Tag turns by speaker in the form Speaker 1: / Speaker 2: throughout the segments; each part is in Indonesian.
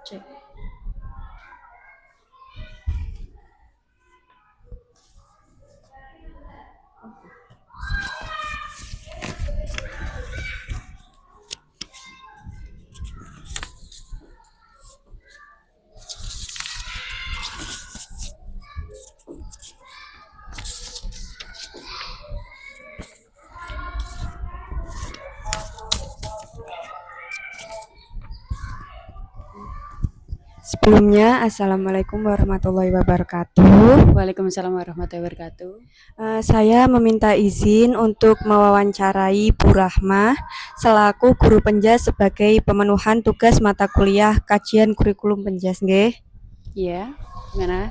Speaker 1: Cek.
Speaker 2: Sebelumnya, Assalamualaikum warahmatullahi wabarakatuh.
Speaker 1: Waalaikumsalam warahmatullahi wabarakatuh.
Speaker 2: Saya meminta izin untuk mewawancarai Bu Rahmah selaku guru penjas sebagai pemenuhan tugas mata kuliah kajian kurikulum penjas, nggih.
Speaker 1: Iya, gimana?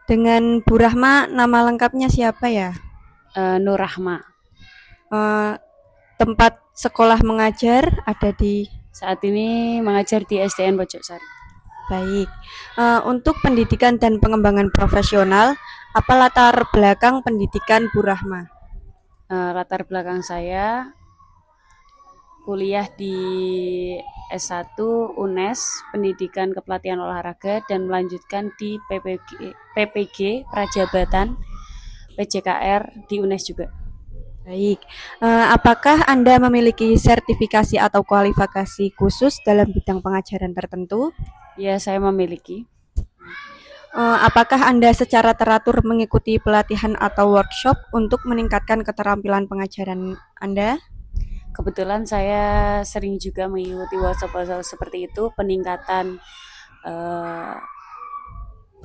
Speaker 2: Dengan Bu Rahmah, nama lengkapnya siapa ya?
Speaker 1: Nur Rahma.
Speaker 2: Eh, Tempat sekolah mengajar ada di.
Speaker 1: Saat ini mengajar di SDN Pojok Sari.
Speaker 2: Baik. Untuk pendidikan dan pengembangan profesional, apa latar belakang pendidikan Bu Rahmah?
Speaker 1: Latar belakang saya kuliah di S1 UNES Pendidikan Kepelatihan Olahraga dan melanjutkan di PPG Prajabatan PJKR di UNES juga.
Speaker 2: Baik, apakah Anda memiliki sertifikasi atau kualifikasi khusus dalam bidang pengajaran tertentu?
Speaker 1: Ya, saya memiliki.
Speaker 2: Apakah Anda secara teratur mengikuti pelatihan atau workshop untuk meningkatkan keterampilan pengajaran Anda?
Speaker 1: Kebetulan saya sering juga mengikuti workshop seperti itu, peningkatan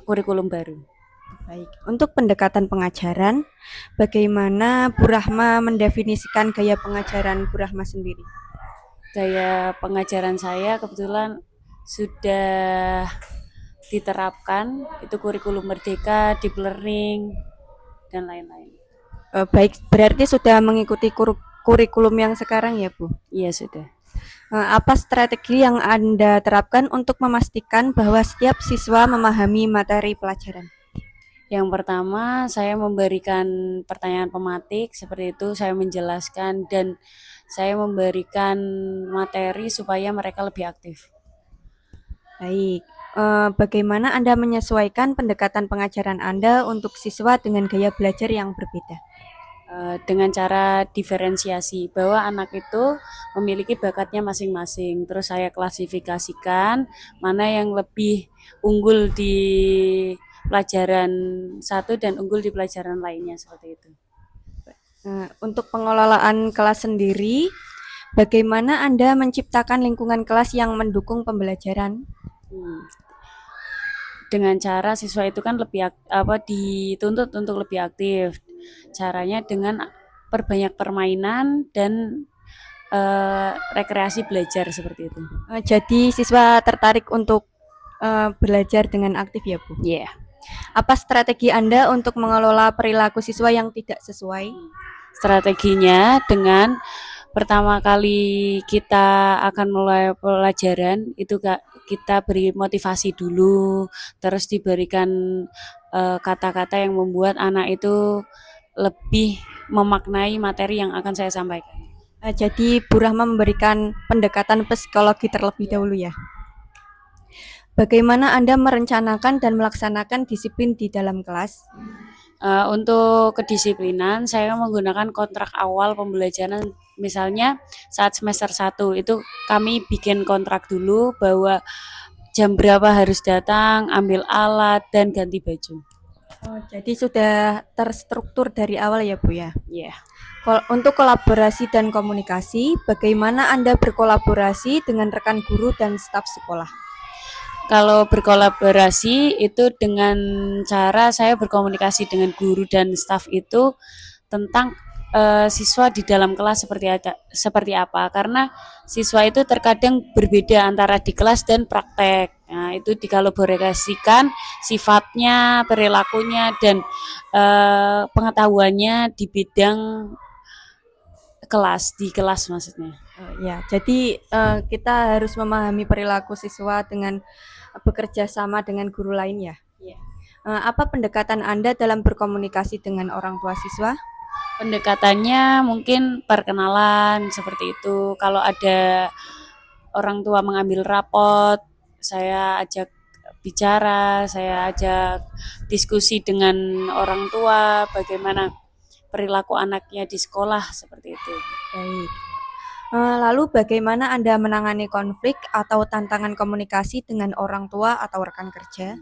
Speaker 1: kurikulum baru.
Speaker 2: Baik, untuk pendekatan pengajaran, bagaimana Bu Rahma mendefinisikan gaya pengajaran Bu Rahma sendiri?
Speaker 1: Gaya pengajaran saya kebetulan sudah diterapkan, itu kurikulum merdeka, deep learning, dan lain-lain.
Speaker 2: Baik, berarti sudah mengikuti kurikulum yang sekarang ya, Bu?
Speaker 1: Iya, sudah.
Speaker 2: Apa strategi yang Anda terapkan untuk memastikan bahwa setiap siswa memahami materi pelajaran?
Speaker 1: Yang pertama, saya memberikan pertanyaan pematik, seperti itu saya menjelaskan dan saya memberikan materi supaya mereka lebih aktif.
Speaker 2: Baik, bagaimana Anda menyesuaikan pendekatan pengajaran Anda untuk siswa dengan gaya belajar yang berbeda?
Speaker 1: Dengan cara diferensiasi bahwa anak itu memiliki bakatnya masing-masing. Terus saya klasifikasikan mana yang lebih unggul di pelajaran satu dan unggul di pelajaran lainnya, seperti itu.
Speaker 2: Untuk pengelolaan kelas sendiri, bagaimana Anda menciptakan lingkungan kelas yang mendukung pembelajaran?
Speaker 1: Dengan cara siswa itu kan lebih dituntut untuk lebih aktif. Caranya dengan perbanyak permainan dan rekreasi belajar, seperti itu.
Speaker 2: Jadi siswa tertarik untuk belajar dengan aktif ya, Bu?
Speaker 1: Iya. Yeah.
Speaker 2: Apa strategi Anda untuk mengelola perilaku siswa yang tidak sesuai?
Speaker 1: Strateginya dengan pertama kali kita akan mulai pelajaran itu kita beri motivasi dulu, terus diberikan kata-kata yang membuat anak itu lebih memaknai materi yang akan saya sampaikan.
Speaker 2: Jadi Bu Rahma memberikan pendekatan psikologi terlebih dahulu ya. Bagaimana Anda merencanakan dan melaksanakan disiplin di dalam kelas?
Speaker 1: Untuk kedisiplinan, saya menggunakan kontrak awal pembelajaran. Misalnya saat semester 1 itu kami bikin kontrak dulu bahwa jam berapa harus datang, ambil alat, dan ganti baju.
Speaker 2: Jadi sudah terstruktur dari awal ya, Bu ya?
Speaker 1: Iya. Yeah.
Speaker 2: Untuk kolaborasi dan komunikasi, bagaimana Anda berkolaborasi dengan rekan guru dan staf sekolah?
Speaker 1: Kalau berkolaborasi itu dengan cara saya berkomunikasi dengan guru dan staf itu tentang siswa di dalam kelas seperti apa, karena siswa itu terkadang berbeda antara di kelas dan praktek. Nah, itu dikolaborasikan sifatnya, perilakunya, dan pengetahuannya di bidang di kelas maksudnya.
Speaker 2: Ya, jadi kita harus memahami perilaku siswa dengan bekerja sama dengan guru lain ya.
Speaker 1: Yeah.
Speaker 2: Apa pendekatan Anda dalam berkomunikasi dengan orang tua siswa?
Speaker 1: Pendekatannya mungkin perkenalan seperti itu. Kalau ada orang tua mengambil rapot, saya ajak bicara, saya ajak diskusi dengan orang tua, bagaimana perilaku anaknya di sekolah seperti itu.
Speaker 2: Baik. Lalu bagaimana Anda menangani konflik atau tantangan komunikasi dengan orang tua atau rekan kerja?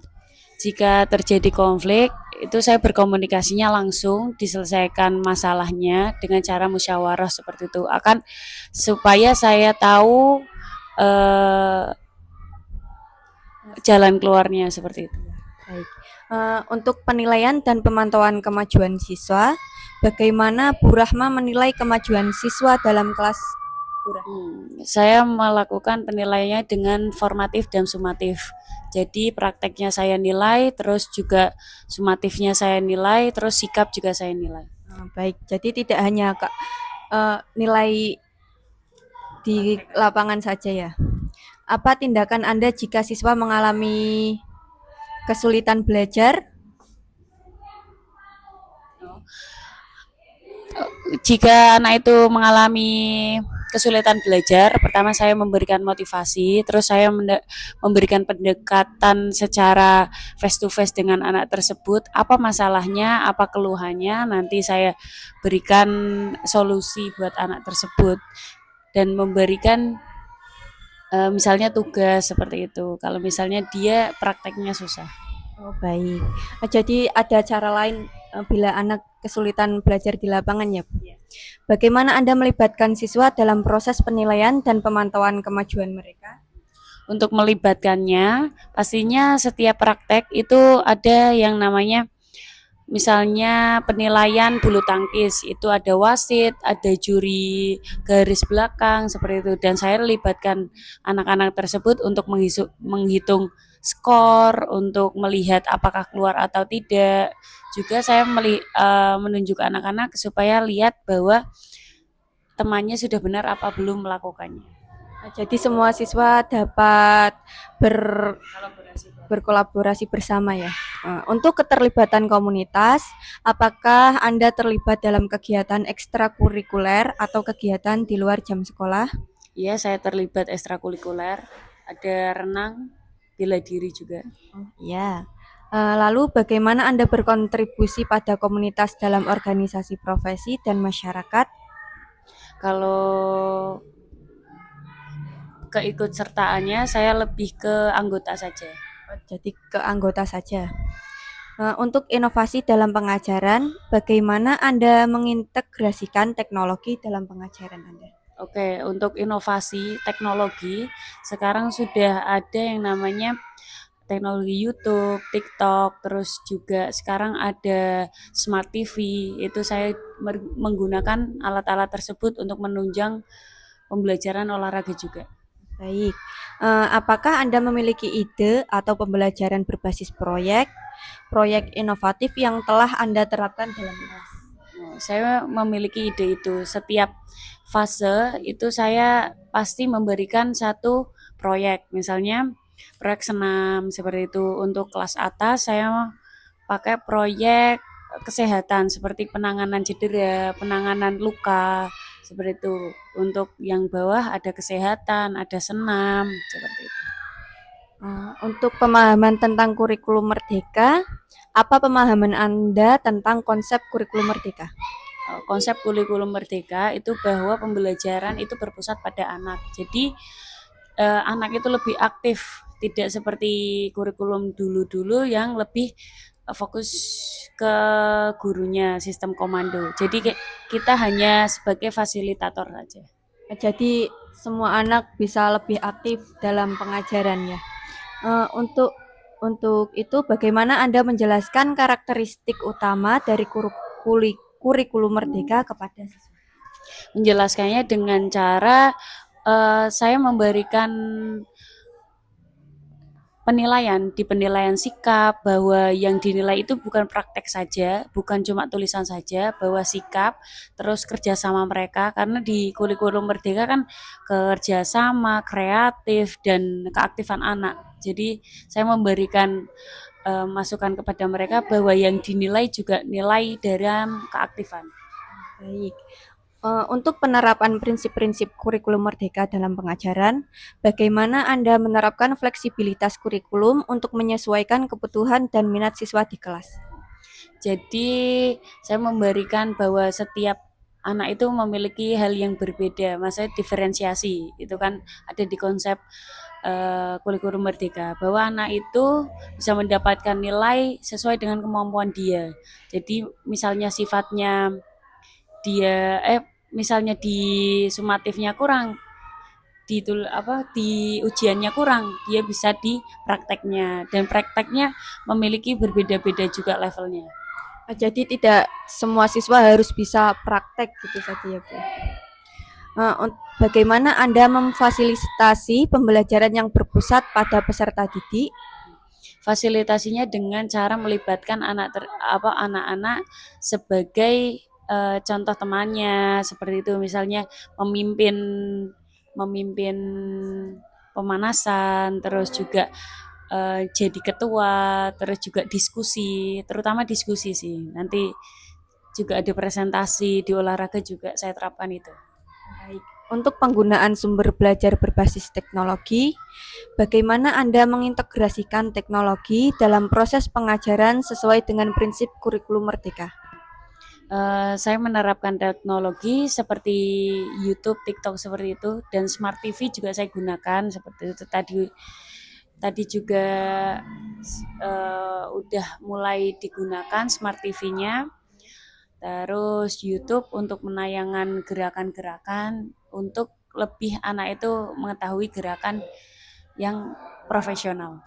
Speaker 1: Jika terjadi konflik, itu saya berkomunikasinya langsung, diselesaikan masalahnya dengan cara musyawarah seperti itu. Akan supaya saya tahu eh, jalan keluarnya seperti itu.
Speaker 2: Baik. Untuk penilaian dan pemantauan kemajuan siswa, bagaimana Bu Rahma menilai kemajuan siswa dalam kelas Bu Rahma?
Speaker 1: Saya melakukan penilaiannya dengan formatif dan sumatif. Jadi prakteknya saya nilai, terus juga sumatifnya saya nilai, terus sikap juga saya nilai.
Speaker 2: Baik, jadi tidak hanya nilai di lapangan saja ya. Apa tindakan Anda jika siswa mengalami kesulitan belajar?
Speaker 1: Jika anak itu mengalami kesulitan belajar, pertama saya memberikan motivasi, terus saya memberikan pendekatan secara face to face dengan anak tersebut, apa masalahnya, apa keluhannya, nanti saya berikan solusi buat anak tersebut dan memberikan misalnya tugas seperti itu. Kalau misalnya dia prakteknya susah.
Speaker 2: Oh, baik. Jadi ada cara lain bila anak kesulitan belajar di lapangan ya, Bu? Bagaimana Anda melibatkan siswa dalam proses penilaian dan pemantauan kemajuan mereka?
Speaker 1: Untuk melibatkannya, pastinya setiap praktek itu ada yang namanya misalnya penilaian bulu tangkis, itu ada wasit, ada juri garis belakang seperti itu, dan saya libatkan anak-anak tersebut untuk menghitung skor, untuk melihat apakah keluar atau tidak. Juga saya menunjuk anak-anak supaya lihat bahwa temannya sudah benar apa belum melakukannya.
Speaker 2: Jadi semua siswa dapat berkolaborasi bersama ya. Untuk keterlibatan komunitas, apakah Anda terlibat dalam kegiatan ekstrakurikuler atau kegiatan di luar jam sekolah?
Speaker 1: Iya, saya terlibat ekstrakurikuler, ada renang, bela diri juga.
Speaker 2: Ya. Lalu bagaimana Anda berkontribusi pada komunitas dalam organisasi profesi dan masyarakat?
Speaker 1: Kalau keikutsertaannya saya lebih ke anggota saja.
Speaker 2: Jadi ke anggota saja. Untuk inovasi dalam pengajaran, bagaimana Anda mengintegrasikan teknologi dalam pengajaran Anda?
Speaker 1: Oke, untuk inovasi teknologi, sekarang sudah ada yang namanya teknologi YouTube, TikTok, terus juga sekarang ada Smart TV. Itu saya menggunakan alat-alat tersebut untuk menunjang pembelajaran olahraga juga.
Speaker 2: Baik, apakah Anda memiliki ide atau pembelajaran berbasis proyek inovatif yang telah Anda terapkan dalam kelas?
Speaker 1: Saya memiliki ide itu. Setiap fase itu saya pasti memberikan satu proyek. Misalnya proyek senam seperti itu. Untuk kelas atas saya pakai proyek kesehatan seperti penanganan cedera, penanganan luka seperti itu. Untuk yang bawah ada kesehatan, ada senam seperti itu.
Speaker 2: Untuk pemahaman tentang kurikulum merdeka, apa pemahaman Anda tentang konsep kurikulum merdeka?
Speaker 1: Konsep kurikulum merdeka itu bahwa pembelajaran itu berpusat pada anak. Jadi anak itu lebih aktif, tidak seperti kurikulum dulu-dulu yang lebih fokus ke gurunya, sistem komando. Jadi kita hanya sebagai fasilitator saja.
Speaker 2: Jadi semua anak bisa lebih aktif dalam pengajarannya. Untuk itu, bagaimana Anda menjelaskan karakteristik utama dari kurikulum merdeka kepada siswa?
Speaker 1: Menjelaskannya dengan cara saya memberikan di penilaian sikap, bahwa yang dinilai itu bukan praktek saja, bukan cuma tulisan saja, bahwa sikap, terus kerjasama mereka, karena di kurikulum merdeka kan kerjasama, kreatif, dan keaktifan anak. Jadi saya memberikan masukan kepada mereka bahwa yang dinilai juga nilai dalam keaktifan.
Speaker 2: Baik. Untuk penerapan prinsip-prinsip kurikulum merdeka dalam pengajaran, bagaimana Anda menerapkan fleksibilitas kurikulum untuk menyesuaikan kebutuhan dan minat siswa di kelas?
Speaker 1: Jadi saya memberikan bahwa setiap anak itu memiliki hal yang berbeda, maksudnya diferensiasi. Itu kan ada di konsep kurikulum merdeka bahwa anak itu bisa mendapatkan nilai sesuai dengan kemampuan dia. Jadi misalnya sifatnya dia misalnya di sumatifnya kurang, di ujiannya kurang, dia bisa di prakteknya, dan prakteknya memiliki berbeda-beda juga levelnya.
Speaker 2: Jadi tidak semua siswa harus bisa praktek gitu saja ya Bu. Bagaimana Anda memfasilitasi pembelajaran yang berpusat pada peserta didik?
Speaker 1: Fasilitasinya dengan cara melibatkan anak-anak sebagai contoh temannya, seperti itu, misalnya memimpin memimpin pemanasan, terus juga jadi ketua, terus juga diskusi, terutama diskusi sih. Nanti juga ada presentasi di olahraga juga saya terapkan itu.
Speaker 2: Baik. Untuk penggunaan sumber belajar berbasis teknologi, bagaimana Anda mengintegrasikan teknologi dalam proses pengajaran sesuai dengan prinsip kurikulum merdeka?
Speaker 1: Saya menerapkan teknologi seperti YouTube, TikTok seperti itu, dan Smart TV juga saya gunakan seperti itu. Tadi juga udah mulai digunakan Smart TV-nya. Terus YouTube untuk menayangkan gerakan-gerakan untuk lebih anak itu mengetahui gerakan yang profesional.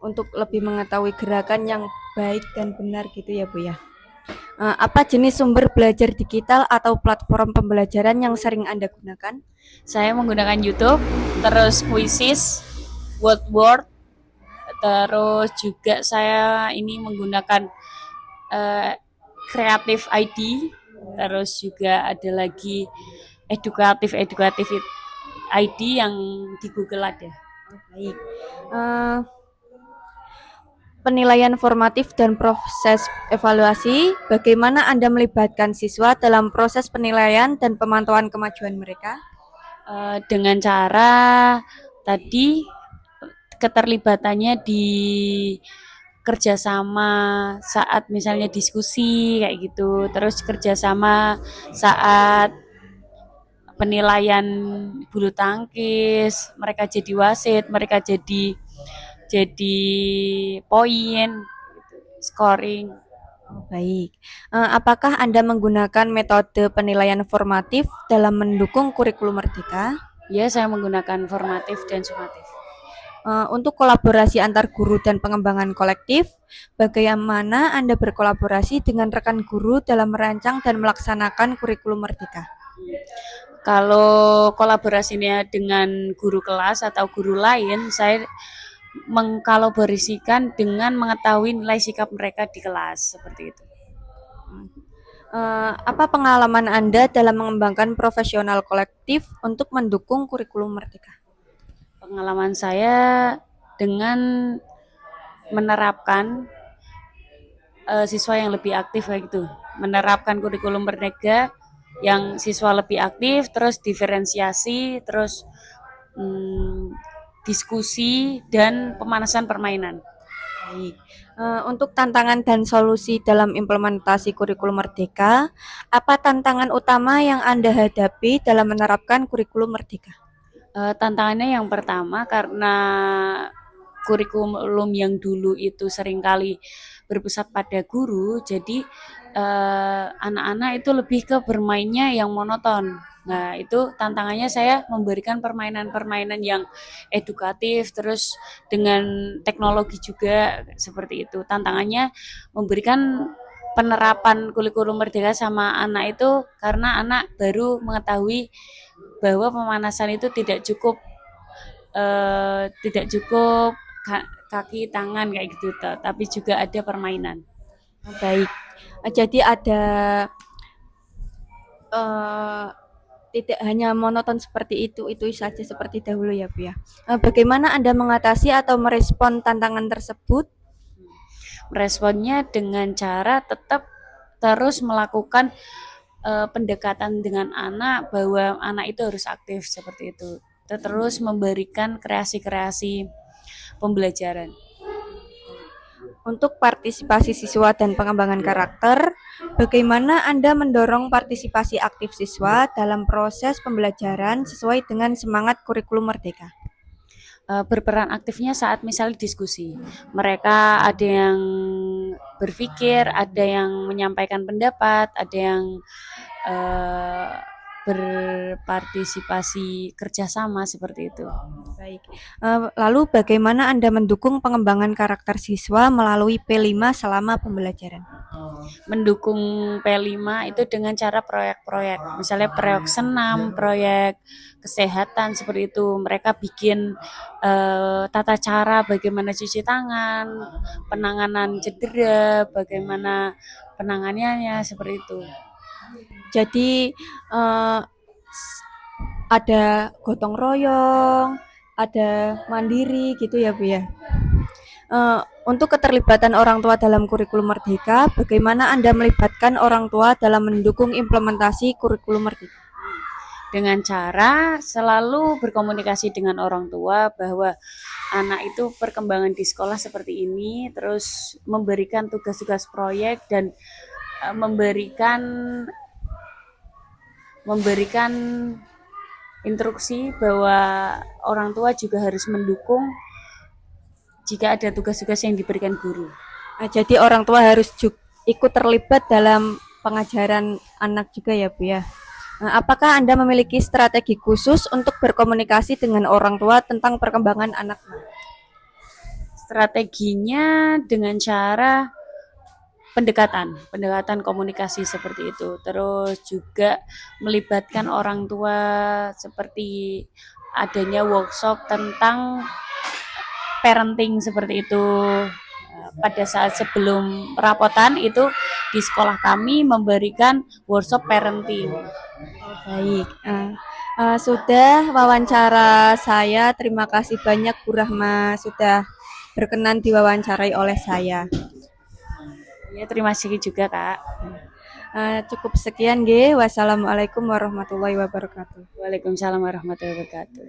Speaker 2: Untuk lebih mengetahui gerakan yang baik dan benar gitu ya Bu ya. Apa jenis sumber belajar digital atau platform pembelajaran yang sering Anda gunakan?
Speaker 1: Saya menggunakan YouTube, terus Quizzes, Wordboard, terus juga saya ini menggunakan Creative ID, terus juga ada lagi edukatif ID yang di Google ada.
Speaker 2: Baik. Penilaian formatif dan proses evaluasi, bagaimana Anda melibatkan siswa dalam proses penilaian dan pemantauan kemajuan mereka?
Speaker 1: Dengan cara tadi keterlibatannya di kerjasama saat misalnya diskusi kayak gitu, terus kerjasama saat penilaian bulu tangkis, mereka jadi wasit, mereka jadi poin, scoring.
Speaker 2: Baik. Apakah Anda menggunakan metode penilaian formatif dalam mendukung kurikulum merdeka?
Speaker 1: Ya, saya menggunakan formatif dan sumatif.
Speaker 2: Untuk kolaborasi antar guru dan pengembangan kolektif, bagaimana Anda berkolaborasi dengan rekan guru dalam merancang dan melaksanakan kurikulum merdeka?
Speaker 1: Kalau kolaborasinya dengan guru kelas atau guru lain, saya mengkolaborasikan dengan mengetahui nilai sikap mereka di kelas, seperti itu.
Speaker 2: Apa pengalaman Anda dalam mengembangkan profesional kolektif untuk mendukung kurikulum merdeka?
Speaker 1: Pengalaman saya dengan menerapkan siswa yang lebih aktif kayak gitu, menerapkan kurikulum merdeka yang siswa lebih aktif, terus diferensiasi, terus diskusi dan pemanasan permainan.
Speaker 2: Baik. Untuk tantangan dan solusi dalam implementasi kurikulum merdeka, apa tantangan utama yang Anda hadapi dalam menerapkan kurikulum merdeka?
Speaker 1: Tantangannya yang pertama karena kurikulum yang dulu itu seringkali berpusat pada guru, jadi anak-anak itu lebih ke bermainnya yang monoton. Nah, itu tantangannya saya memberikan permainan-permainan yang edukatif, terus dengan teknologi juga seperti itu. Tantangannya memberikan penerapan kurikulum merdeka sama anak itu karena anak baru mengetahui bahwa pemanasan itu tidak cukup kaki tangan kayak gitu, tapi juga ada permainan.
Speaker 2: Baik. Jadi ada tidak hanya monoton seperti itu saja seperti dahulu ya Bu ya. Bagaimana Anda mengatasi atau merespon tantangan tersebut?
Speaker 1: Responnya dengan cara tetap terus melakukan pendekatan dengan anak bahwa anak itu harus aktif seperti itu. Terus memberikan kreasi-kreasi pembelajaran.
Speaker 2: Untuk partisipasi siswa dan pengembangan karakter, bagaimana Anda mendorong partisipasi aktif siswa dalam proses pembelajaran sesuai dengan semangat kurikulum Merdeka?
Speaker 1: Berperan aktifnya saat misalnya diskusi. Mereka ada yang berpikir, ada yang menyampaikan pendapat, ada yang uh, berpartisipasi kerjasama seperti itu.
Speaker 2: Baik. Lalu bagaimana Anda mendukung pengembangan karakter siswa melalui P5 selama pembelajaran?
Speaker 1: Mendukung P5 itu dengan cara proyek-proyek, misalnya proyek senam, proyek kesehatan seperti itu. Mereka bikin tata cara bagaimana cuci tangan, penanganan cedera, bagaimana penanganannya seperti itu.
Speaker 2: Jadi ada gotong royong, ada mandiri gitu ya Bu ya. Untuk keterlibatan orang tua dalam kurikulum Merdeka, bagaimana Anda melibatkan orang tua dalam mendukung implementasi kurikulum Merdeka?
Speaker 1: Dengan cara selalu berkomunikasi dengan orang tua bahwa anak itu perkembangan di sekolah seperti ini, terus memberikan tugas-tugas proyek dan memberikan instruksi bahwa orang tua juga harus mendukung jika ada tugas-tugas yang diberikan guru.
Speaker 2: Jadi orang tua harus ikut terlibat dalam pengajaran anak juga ya Bu ya. Apakah Anda memiliki strategi khusus untuk berkomunikasi dengan orang tua tentang perkembangan anak?
Speaker 1: Strateginya dengan cara pendekatan komunikasi seperti itu. Terus juga melibatkan orang tua seperti adanya workshop tentang parenting seperti itu. Pada saat sebelum perapotan itu di sekolah kami memberikan workshop parenting.
Speaker 2: Baik, sudah wawancara saya. Terima kasih banyak Bu Rahma sudah berkenan diwawancarai oleh saya.
Speaker 1: Ya, terima kasih juga Kak.
Speaker 2: Cukup sekian G. Wassalamualaikum warahmatullahi wabarakatuh.
Speaker 1: Waalaikumsalam warahmatullahi wabarakatuh.